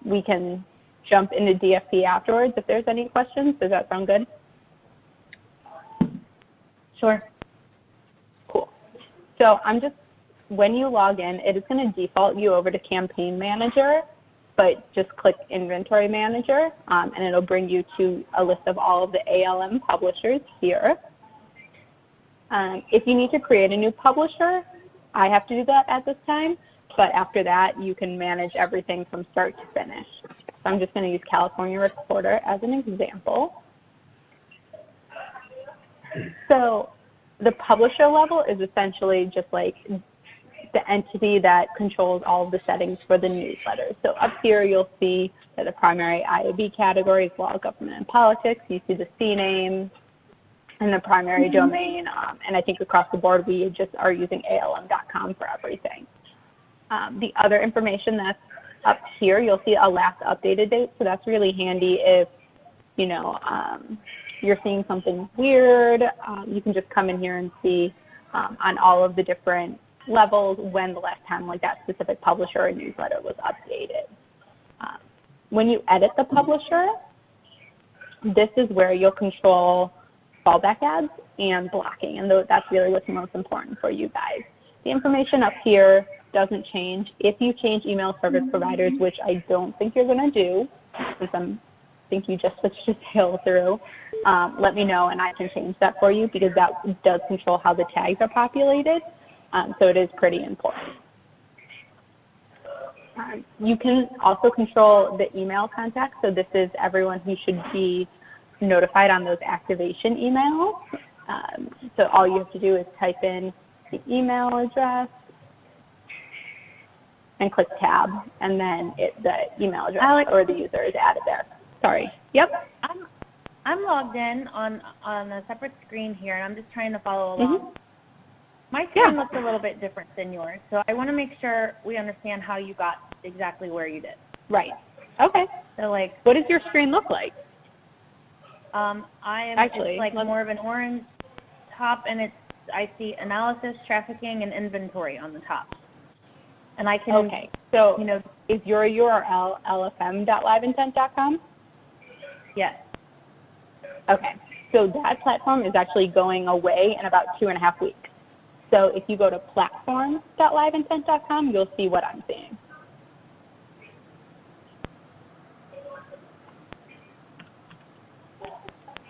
we can jump into DFP afterwards if there's any questions. Does that sound good? Sure. Cool. So when you log in, it is going to default you over to Campaign Manager, but just click Inventory Manager, and it'll bring you to a list of all of the ALM publishers here. If you need to create a new publisher, I have to do that at this time, but after that, you can manage everything from start to finish. So I'm just going to use California Recorder as an example. So the publisher level is essentially just like the entity that controls all of the settings for the newsletter. So up here you'll see that the primary IAB category is law, government, and politics. You see the CNAME and the primary domain, and I think across the board we just are using ALM.com for everything. The other information that's up here, you'll see a last updated date, so that's really handy if, you know, you're seeing something weird. You can just come in here and see on all of the different levels when the last time like that specific publisher or newsletter was updated. When you edit the publisher, this is where you'll control fallback ads and blocking, and that's really what's most important for you guys. The information up here doesn't change. If you change email service providers, which I don't think you're going to do, since I think you just switched to sail through, let me know and I can change that for you, because that does control how the tags are populated, so it is pretty important. You can also control the email contact, so this is everyone who should be notified on those activation emails. So all you have to do is type in the email address and click tab, and then the email address or the user is added there. Sorry. Yep. I'm logged in on a separate screen here, and I'm just trying to follow along. My screen looks a little bit different than yours, so I want to make sure we understand how you got exactly where you did. Right. Okay. So, like, what does your screen look like? It's like more of an orange top, and I see analysis, trafficking, and inventory on the top. And I can, okay, so you know, is your URL lfm.liventent.com? Yes. Okay, so that platform is actually going away in about 2.5 weeks. So if you go to platform.liventent.com, you'll see what I'm seeing.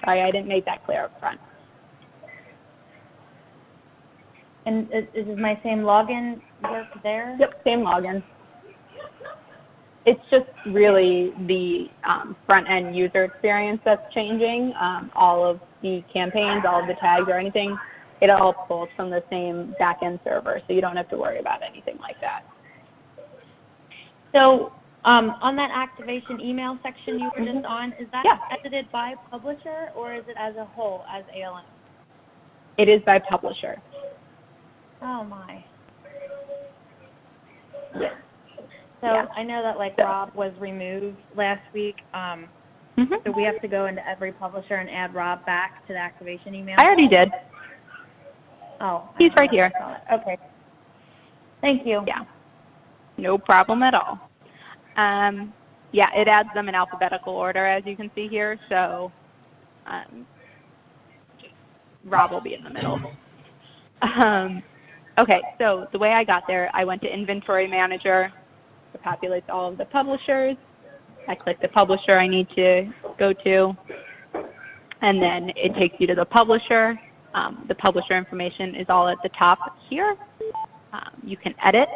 Sorry, I didn't make that clear up front. And is my same login work there? Yep, same login. It's just really the front-end user experience that's changing. All of the campaigns, all of the tags or anything, it all pulls from the same back-end server, so you don't have to worry about anything like that. So on that activation email section you were just on, is that edited by publisher, or is it as a whole as ALM? It is by publisher. Oh my. Yeah. So I know that like Rob was removed last week. So we have to go into every publisher and add Rob back to the activation email? I already did. Oh. He's right here. Okay. Thank you. Yeah. No problem at all. Yeah, it adds them in alphabetical order, as you can see here. So Rob will be in the middle. Okay, so the way I got there, I went to Inventory Manager. It populates all of the publishers. I click the publisher I need to go to, and then it takes you to the publisher. The publisher information is all at the top here. You can edit,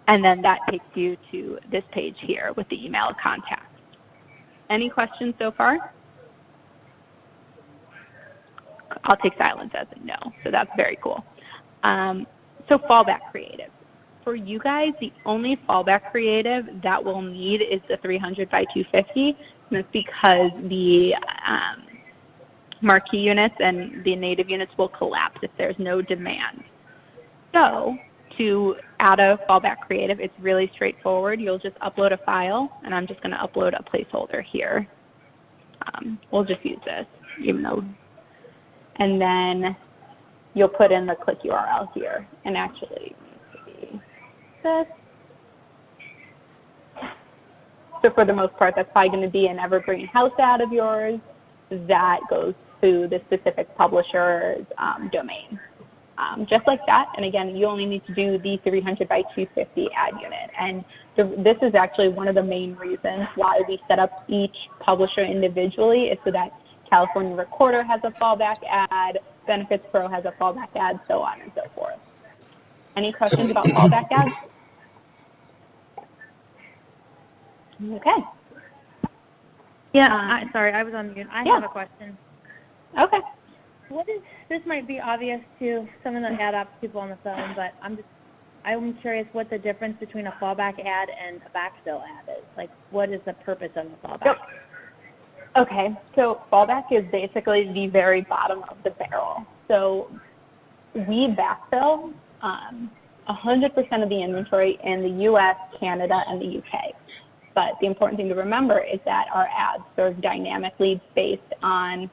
and then that takes you to this page here with the email contact. Any questions so far? I'll take silence as a no, so that's very cool. So fallback creative. For you guys, the only fallback creative that we'll need is the 300 by 250, and that's because the marquee units and the native units will collapse if there's no demand. So to add a fallback creative, it's really straightforward. You'll just upload a file, and I'm just going to upload a placeholder here. We'll just use this, even though, and then you'll put in the click URL here, and actually, let me see this. So for the most part, that's probably going to be an evergreen house ad of yours that goes to the specific publisher's domain. Just like that, and again, you only need to do the 300 by 250 ad unit. And this is actually one of the main reasons why we set up each publisher individually, is so that California Recorder has a fallback ad, Benefits Pro has a fallback ad, so on and so forth. Any questions about fallback ads? Okay. Yeah, sorry, I was on mute. I have a question. Okay. This might be obvious to some of the ad ops people on the phone, but I'm curious what the difference between a fallback ad and a backfill ad is. Like, what is the purpose of the fallback? Yep. Okay, so fallback is basically the very bottom of the barrel. So we backfill 100% of the inventory in the U.S., Canada, and the U.K. But the important thing to remember is that our ads serve dynamically based on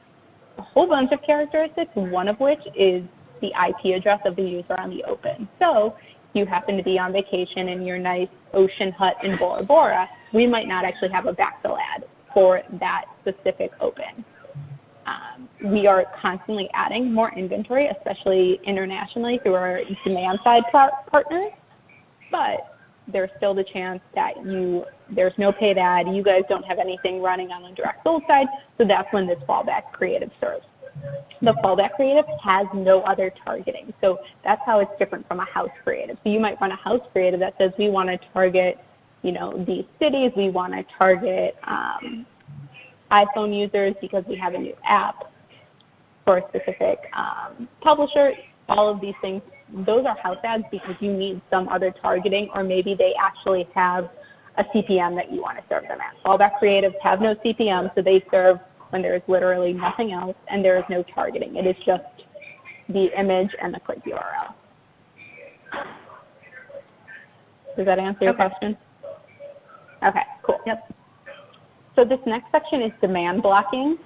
a whole bunch of characteristics, one of which is the IP address of the user on the open. So if you happen to be on vacation in your nice ocean hut in Bora Bora, we might not actually have a backfill ad for that specific open. We are constantly adding more inventory, especially internationally through our demand-side partners, but there's still the chance that there's no paid ad, you guys don't have anything running on the direct sold side, so that's when this fallback creative serves. The fallback creative has no other targeting, so that's how it's different from a house creative. So you might run a house creative that says we want to target, these cities, we want to target iPhone users because we have a new app for a specific publisher. All of these things, those are house ads because you need some other targeting, or maybe they actually have a CPM that you want to serve them at. Fallback creatives have no CPM, so they serve when there is literally nothing else and there is no targeting. It is just the image and the click URL. Does that answer your question? Okay, cool. Yep. So this next section is demand blocking.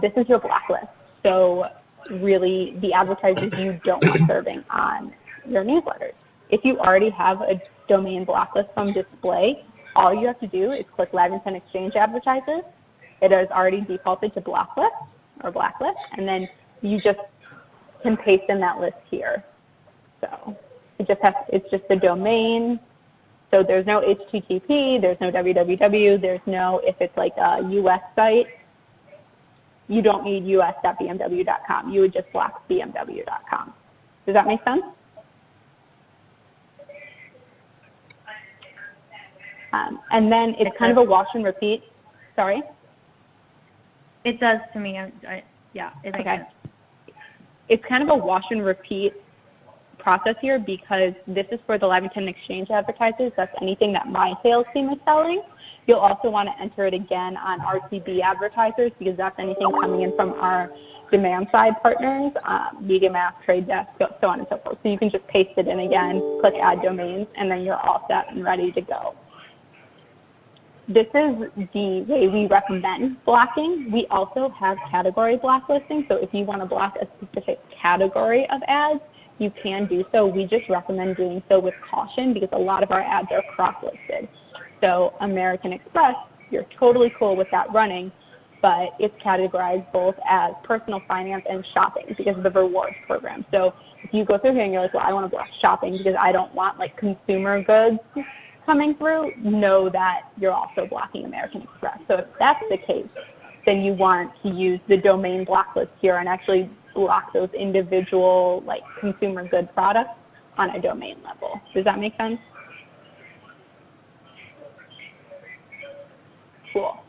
This is your blacklist. So really the advertisers you don't want serving on your newsletters. If you already have a domain blacklist from display, all you have to do is click liventent Exchange advertisers. It is already defaulted to blacklist, and then you just can paste in that list here. So it's just the domain. So there's no HTTP, there's no www, there's no, if it's like a US site, you don't need us.bmw.com. You would just block bmw.com. Does that make sense? And then it's kind of a wash and repeat. Sorry? It does to me. Yeah, it makes sense. It's kind of a wash and repeat process here because this is for the liventent Exchange advertisers. That's anything that my sales team is selling. You'll also want to enter it again on RTB advertisers because that's anything coming in from our demand side partners, MediaMath, Trade Desk, so on and so forth. So you can just paste it in again, click add domains, and then you're all set and ready to go. This is the way we recommend blocking. We also have category blacklisting, so if you want to block a specific category of ads, you can do so. We just recommend doing so with caution because a lot of our ads are cross-listed. So American Express, you're totally cool with that running, but it's categorized both as personal finance and shopping because of the rewards program. So if you go through here and you're like, well, I want to block shopping because I don't want like consumer goods coming through, know that you're also blocking American Express. So if that's the case, then you want to use the domain blacklist here and actually block those individual like consumer good products on a domain level. Does that make sense? Cool.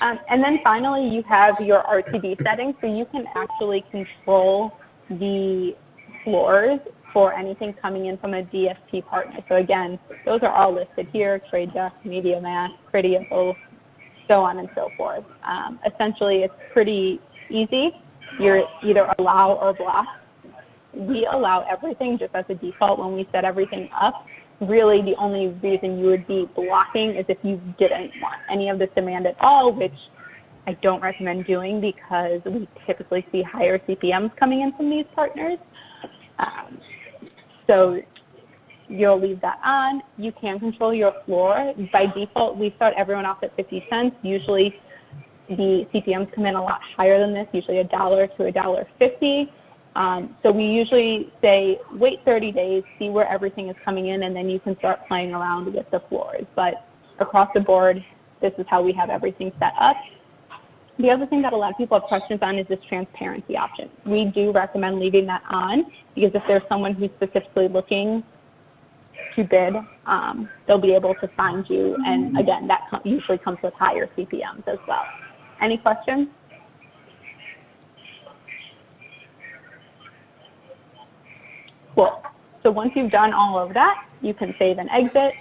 And then finally, you have your RTB settings, so you can actually control the floors for anything coming in from a DSP partner. So again, those are all listed here: Trade Desk, MediaMath, Criteo, so on and so forth. Essentially, it's pretty easy. You're either allow or block. We allow everything just as a default when we set everything up. Really, the only reason you would be blocking is if you didn't want any of this demand at all, which I don't recommend doing because we typically see higher CPMs coming in from these partners. So you'll leave that on. You can control your floor. By default, we start everyone off at 50 cents. Usually the CPMs come in a lot higher than this, usually $1 to $1.50. So we usually say wait 30 days, see where everything is coming in, and then you can start playing around with the floors. But across the board, this is how we have everything set up. The other thing that a lot of people have questions on is this transparency option. We do recommend leaving that on because if there's someone who's specifically looking to bid, they'll be able to find you. And again, that usually comes with higher CPMs as well. Any questions? Cool. So once you've done all of that, you can save and exit.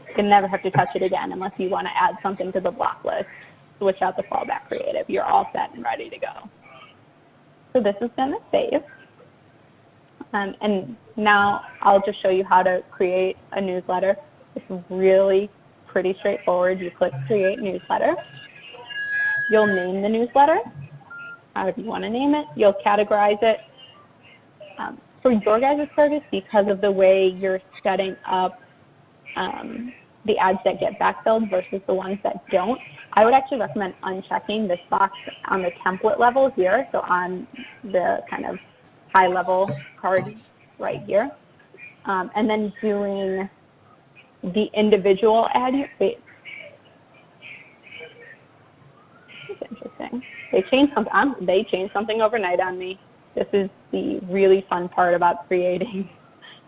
You can never have to touch it again unless you want to add something to the block list. Switch out the fallback creative. You're all set and ready to go. So this is going to save. And now I'll just show you how to create a newsletter. It's really pretty straightforward. You click Create Newsletter. You'll name the newsletter, however you want to name it. You'll categorize it. For your guys' service, because of the way you're setting up the ads that get backfilled versus the ones that don't, I would actually recommend unchecking this box on the template level here, so on the kind of high-level card right here, and then doing the individual ad. Wait, that's interesting. They changed something overnight on me. This is the really fun part about creating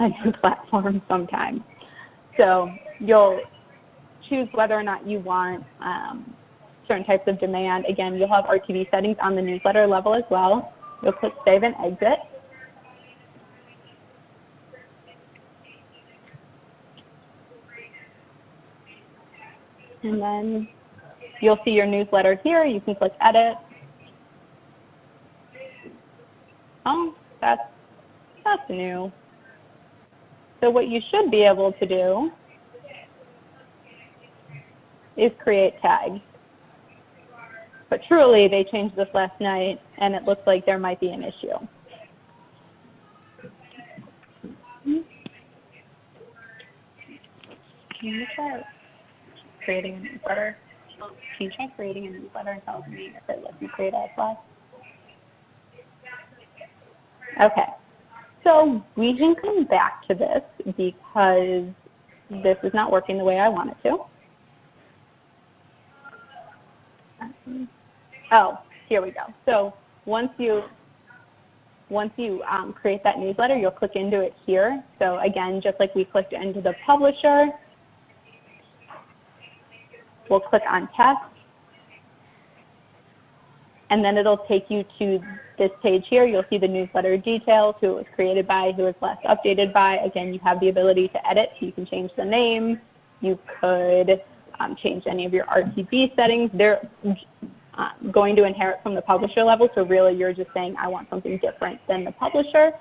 a new platform sometimes. So you'll choose whether or not you want certain types of demand. Again, you'll have RTV settings on the newsletter level as well. You'll click Save and Exit. And then you'll see your newsletter here. You can click Edit. Oh, that's new. So what you should be able to do is create tags. But truly, they changed this last night, and it looks like there might be an issue. Can you try creating a newsletter? Can you try creating a newsletter and tell me if it lets you create ad slots? Okay, so we can come back to this because this is not working the way I want it to. Oh, here we go. So once you create that newsletter, you'll click into it here. So again, just like we clicked into the publisher, we'll click on test. And then it'll take you to this page here. You'll see the newsletter details, who it was created by, who it was last updated by. Again, you have the ability to edit. So you can change the name. You could change any of your RTB settings. They're going to inherit from the publisher level. So really, you're just saying, I want something different than the publisher.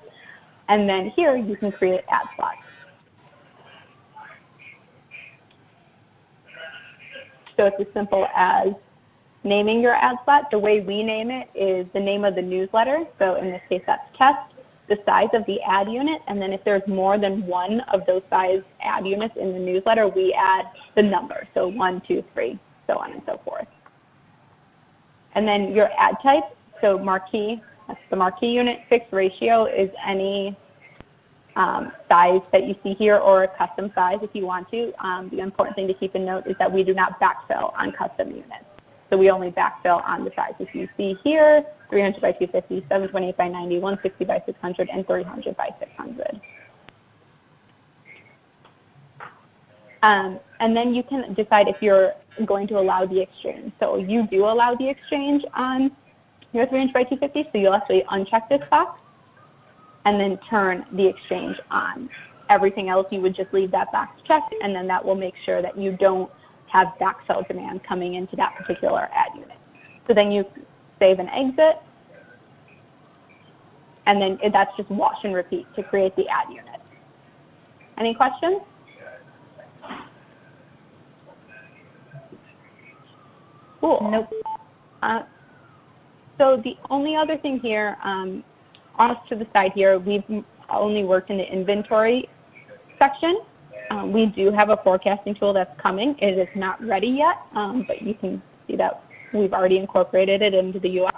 And then here, you can create ad slots. So it's as simple as naming your ad slot. The way we name it is the name of the newsletter. So in this case, that's test, the size of the ad unit, and then if there's more than one of those size ad units in the newsletter, we add the number. So 1, 2, 3, so on and so forth. And then your ad type, so marquee, that's the marquee unit. Fixed ratio is any size that you see here, or a custom size if you want to. The important thing to keep in note is that we do not backfill on custom units. So we only backfill on the sizes you see here: 300 by 250, 728 by 90, 160 by 600, and 300 by 600. And then you can decide if you're going to allow the exchange. So you do allow the exchange on your 300 by 250, so you'll actually uncheck this box and then turn the exchange on. Everything else, you would just leave that box checked, and then that will make sure that you don't have backfill demand coming into that particular ad unit. So then you save and exit, and then that's just wash and repeat to create the ad unit. Any questions? Cool. Nope. So the only other thing here, off to the side here, we've only worked in the inventory section, we do have a forecasting tool that's coming. It is not ready yet, but you can see that we've already incorporated it into the UI.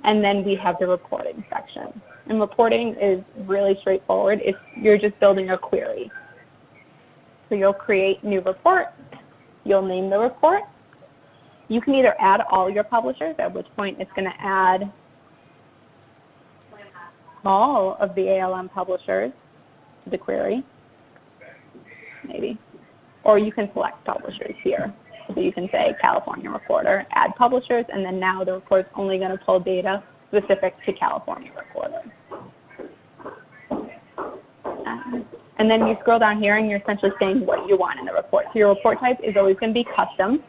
And then we have the reporting section. And reporting is really straightforward. You're just building a query. So you'll create new report. You'll name the report. You can either add all your publishers, at which point it's going to add all of the ALM publishers to the query, maybe. Or you can select publishers here. So you can say California Reporter, add publishers, and then now the report's only going to pull data specific to California Reporter. And then you scroll down here and you're essentially saying what you want in the report. So your report type is always going to be custom.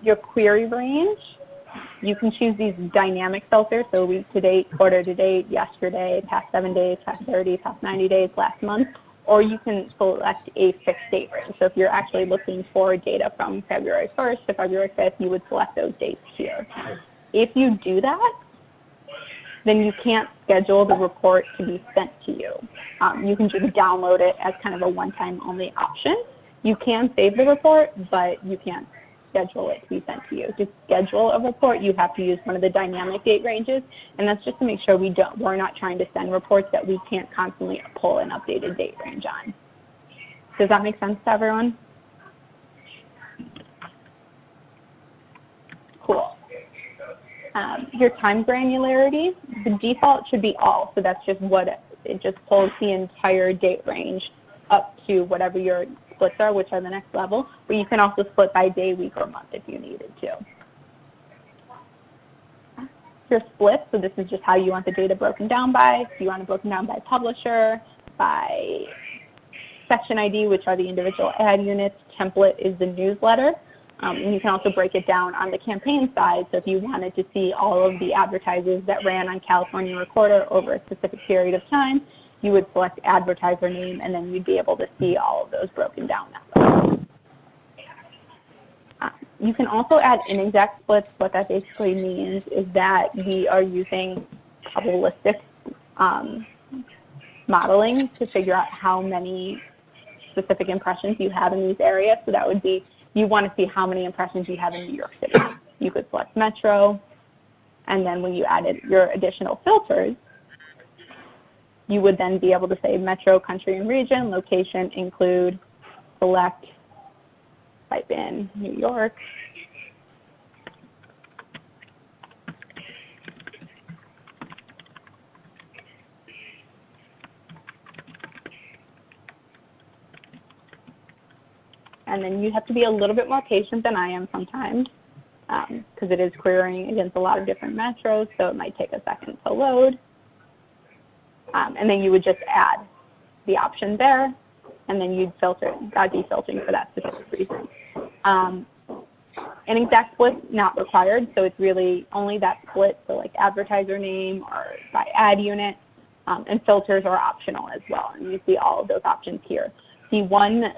Your query range, you can choose these dynamic filters, so week to date, quarter to date, yesterday, past 7 days, past 30, past 90 days, last month, or you can select a fixed date range. So if you're actually looking for data from February 1st to February 5th, you would select those dates here. If you do that, then you can't schedule the report to be sent to you. You can just download it as kind of a one-time only option. You can save the report, but you can't schedule it to be sent to you. To schedule a report, you have to use one of the dynamic date ranges, and that's just to make sure we're not trying to send reports that we can't constantly pull an updated date range on. Does that make sense to everyone? Cool. Your time granularity, the default should be all, so that's just what it just pulls the entire date range up to whatever your splits are, which are the next level, but you can also split by day, week, or month if you needed to. Your splits, so this is just how you want the data broken down by. So you want it broken down by publisher, by section ID, which are the individual ad units, template is the newsletter. And you can also break it down on the campaign side. So if you wanted to see all of the advertisers that ran on California Recorder over a specific period of time, you would select advertiser name, and then you'd be able to see all of those broken down that way. You can also add inexact splits. What that basically means is that we are using probabilistic modeling to figure out how many specific impressions you have in these areas. So that would be, you want to see how many impressions you have in New York City. You could select Metro, and then when you added your additional filters, you would then be able to say Metro, country, and region, location, include, select, type in New York. And then you have to be a little bit more patient than I am sometimes because it is querying against a lot of different metros, so it might take a second to load. And then you would just add the option there, and then you'd filter, defiltering for that specific reason. An exact split not required, so it's really only that split, so like advertiser name or by ad unit, and filters are optional as well, and you see all of those options here. The one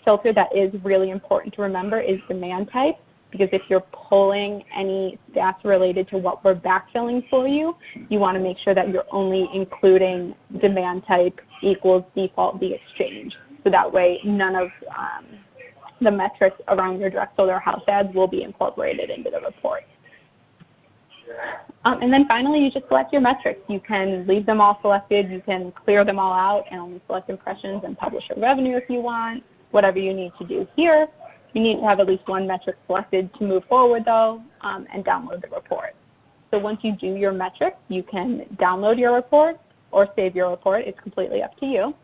filter that is really important to remember is demand type, because if you're pulling any stats related to what we're backfilling for you, you want to make sure that you're only including demand type equals default the exchange. So that way none of the metrics around your direct sold or house ads will be incorporated into the report. And then finally, you just select your metrics. You can leave them all selected. You can clear them all out and only select impressions and publisher revenue if you want, whatever you need to do here. You need to have at least one metric selected to move forward, though, and download the report. So once you do your metrics, you can download your report or save your report. It's completely up to you.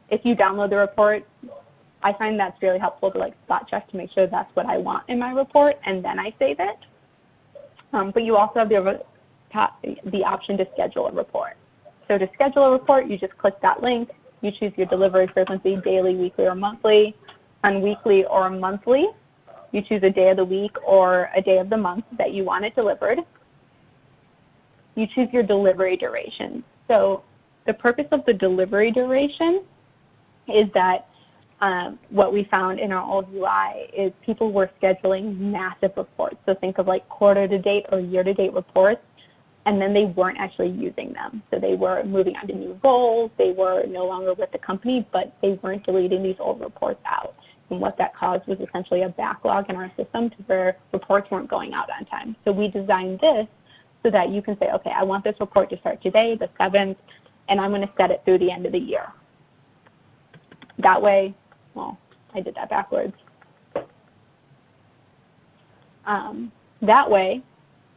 If you download the report, I find that's really helpful to spot check to make sure that's what I want in my report, and then I save it. But you also have the option to schedule a report. So to schedule a report, you just click that link. You choose your delivery frequency, daily, weekly, or monthly. On weekly or monthly, you choose a day of the week or a day of the month that you want it delivered. You choose your delivery duration. So the purpose of the delivery duration is that what we found in our old UI is people were scheduling massive reports. So think of quarter to date or year to date reports, and then they weren't actually using them. So they were moving on to new roles, they were no longer with the company, but they weren't deleting these old reports out. And what that caused was essentially a backlog in our system to where reports weren't going out on time. So we designed this so that you can say, okay, I want this report to start today, the 7th, and I'm going to set it through the end of the year. That way, well, I did that backwards. That way,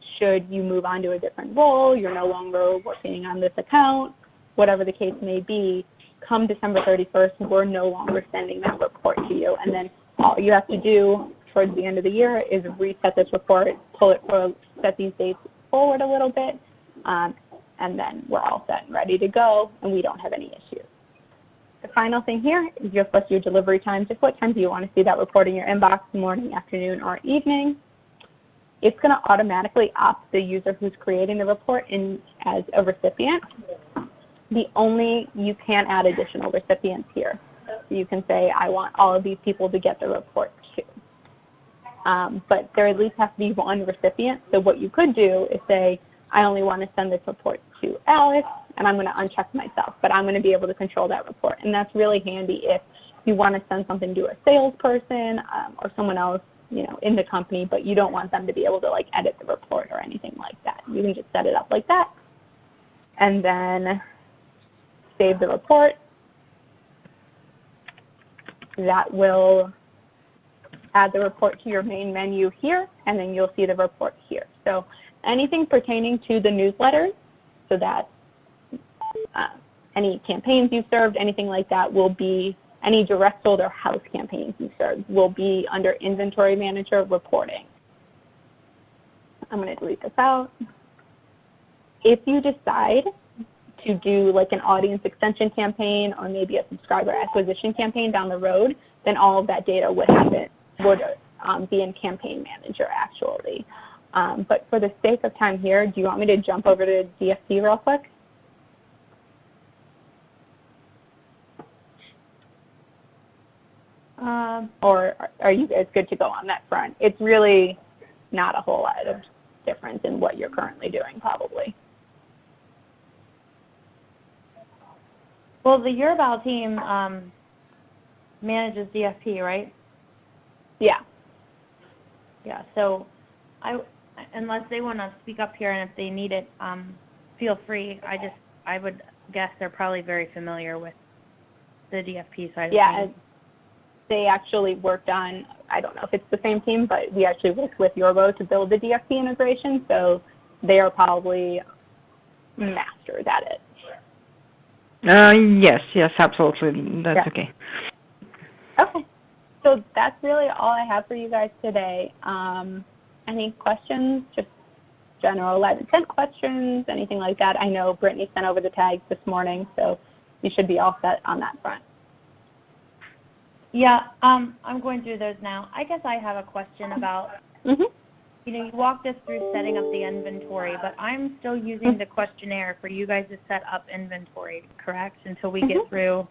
should you move on to a different role, you're no longer working on this account, whatever the case may be, come December 31st, we're no longer sending that report to you. And then all you have to do towards the end of the year is reset this report, set these dates forward a little bit, and then we're all set and ready to go, and we don't have any issues. The final thing here is just your delivery time. Just what time do you want to see that report in your inbox, morning, afternoon, or evening? It's going to automatically opt the user who's creating the report in as a recipient. You can add additional recipients here. So you can say, I want all of these people to get the report too. But there at least has to be one recipient. So what you could do is say, I only want to send this report to Alex, and I'm going to uncheck myself, but I'm going to be able to control that report. And that's really handy if you want to send something to a salesperson or someone else, in the company, but you don't want them to be able to like edit the report or anything like that. You can just set it up like that, and then save the report. That will add the report to your main menu here, and then you'll see the report here. So anything pertaining to the newsletters, so that any campaigns you've served, anything like that will be, any direct sold or house campaigns you served will be under Inventory Manager Reporting. I'm going to delete this out. If you decide to do like an audience extension campaign or maybe a subscriber acquisition campaign down the road, then all of that data would be in Campaign Manager actually. But for the sake of time here, do you want me to jump over to DFP real quick? Or are you guys good to go on that front? It's really not a whole lot of difference in what you're currently doing, probably. Well, the Your About team manages DFP, right? Yeah. Yeah, so unless they want to speak up here and if they need it, feel free. I would guess they're probably very familiar with the DFP side of things. Yeah. They actually worked on, I don't know if it's the same team, but we actually worked with Yorbo to build the DFP integration, so they are probably masters at it. Yes, absolutely. That's okay. Okay. So that's really all I have for you guys today. Any questions? Just general liventent questions, anything like that? I know Brittany sent over the tags this morning, so you should be all set on that front. Yeah, I'm going through those now. I guess I have a question about, you walked us through setting up the inventory, but I'm still using the questionnaire for you guys to set up inventory, correct, until we get through,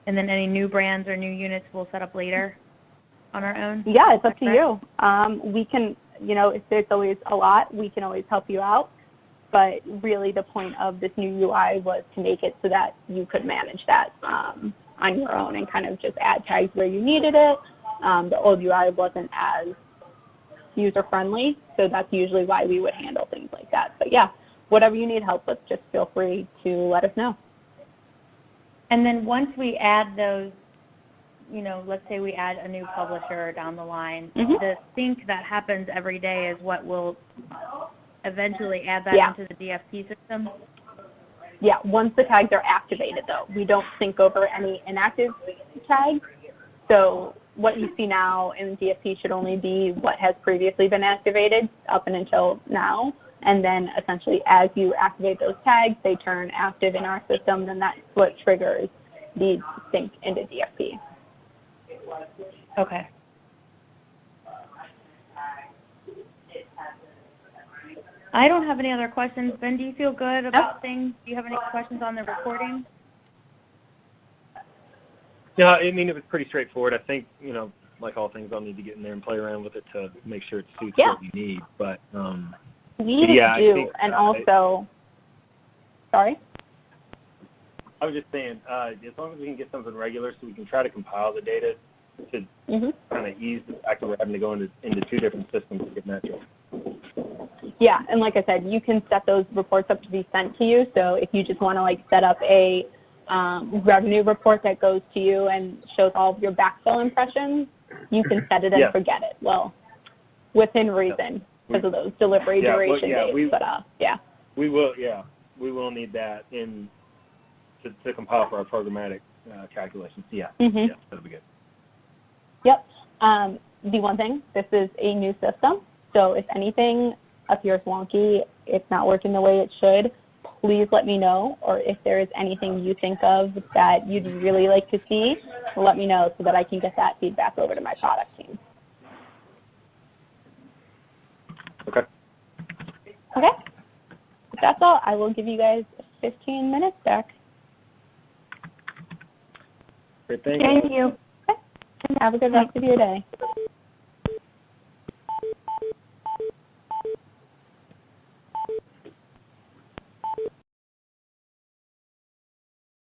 and then any new brands or new units we'll set up later on our own? Yeah, it's up to you. We can, if there's always a lot, we can always help you out, but really the point of this new UI was to make it so that you could manage that on your own and kind of just add tags where you needed it. The old UI wasn't as user-friendly, so that's usually why we would handle things like that. But yeah, whatever you need help with, just feel free to let us know. And then once we add those, let's say we add a new publisher down the line, the sync that happens every day is what will eventually add that into the DFP system? Yeah, once the tags are activated, though. We don't sync over any inactive tags. So what you see now in DFP should only be what has previously been activated up and until now. And then essentially as you activate those tags, they turn active in our system, then that's what triggers the sync into DFP. Okay. I don't have any other questions. Ben, do you feel good about things? Do you have any questions on the recording? Yeah, I mean, it was pretty straightforward. I think, like all things, I'll need to get in there and play around with it to make sure it suits what we need. But We Yeah, I do, think, and also, sorry? I was just saying, as long as we can get something regular so we can try to compile the data to kind of ease the fact that we're having to go into two different systems to get metrics. Yeah, and like I said, you can set those reports up to be sent to you. So if you just want to like set up a revenue report that goes to you and shows all of your backfill impressions, you can set it and forget it. Well, within reason because of those delivery duration dates. We will need that in to compile for our programmatic calculations. Yeah, yeah, that'll be good. Yep. The one thing, this is a new system, so if anything appears wonky, it's not working the way it should, please let me know, or if there is anything you think of that you'd really like to see, let me know so that I can get that feedback over to my product team. Okay. Okay. If that's all, I will give you guys 15 minutes back. Great, thank you. Okay. Have a good rest of your day.